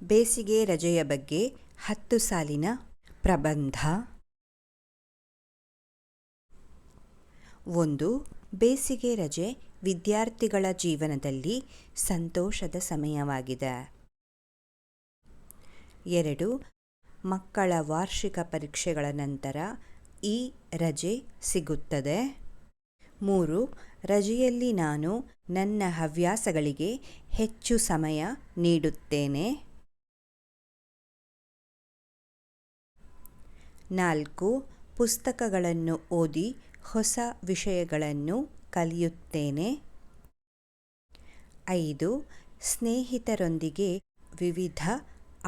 ಬೇಸಿಗೆ ರಜೆಯ ಬಗ್ಗೆ 10 ಸಾಲಿನ ಪ್ರಬಂಧ. 1. ಬೇಸಿಗೆ ರಜೆ ವಿದ್ಯಾರ್ಥಿಗಳ ಜೀವನದಲ್ಲಿ ಸಂತೋಷದ ಸಮಯವಾಗಿದೆ. 2. ಮಕ್ಕಳ ವಾರ್ಷಿಕ ಪರೀಕ್ಷೆಗಳ ನಂತರ ಈ ರಜೆ ಸಿಗುತ್ತದೆ. 3. ರಜೆಯಲ್ಲಿ ನಾನು ನನ್ನ ಹವ್ಯಾಸಗಳಿಗೆ ಹೆಚ್ಚು ಸಮಯ ನೀಡುತ್ತೇನೆ. 4. ಪುಸ್ತಕಗಳನ್ನು ಓದಿ ಹೊಸ ವಿಷಯಗಳನ್ನು ಕಲಿಯುತ್ತೇನೆ. 5. ಸ್ನೇಹಿತರೊಂದಿಗೆ ವಿವಿಧ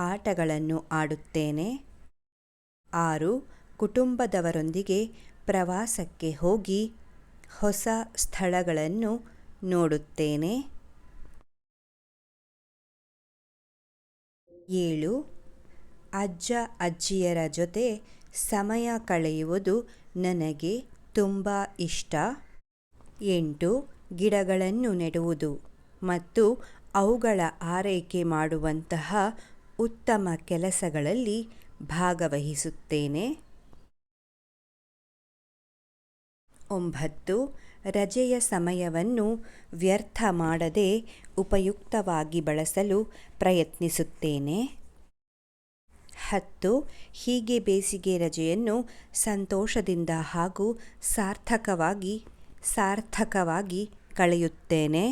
ಆಟಗಳನ್ನು ಆಡುತ್ತೇನೆ. 6. ಕುಟುಂಬದವರೊಂದಿಗೆ ಪ್ರವಾಸಕ್ಕೆ ಹೋಗಿ ಹೊಸ ಸ್ಥಳಗಳನ್ನು ನೋಡುತ್ತೇನೆ. 7. ಅಜ್ಜ ಅಜ್ಜಿಯರ ಜೊತೆ ಸಮಯ ಕಳೆಯುವುದು ನನಗೆ ತುಂಬ ಇಷ್ಟ. 8. ಗಿಡಗಳನ್ನು ನೆಡುವುದು ಮತ್ತು ಅವುಗಳ ಆರೈಕೆ ಮಾಡುವಂತಹ ಉತ್ತಮ ಕೆಲಸಗಳಲ್ಲಿ ಭಾಗವಹಿಸುತ್ತೇನೆ. 9. ರಜೆಯ ಸಮಯವನ್ನು ವ್ಯರ್ಥ ಮಾಡದೆ ಉಪಯುಕ್ತವಾಗಿ ಬಳಸಲು ಪ್ರಯತ್ನಿಸುತ್ತೇನೆ. 10. ಹೀಗೆ ಬೇಸಿಗೆ ರಜೆಯನ್ನು ಸಂತೋಷದಿಂದ ಹಾಗೂ ಸಾರ್ಥಕವಾಗಿ ಕಳೆಯುತ್ತೇನೆ.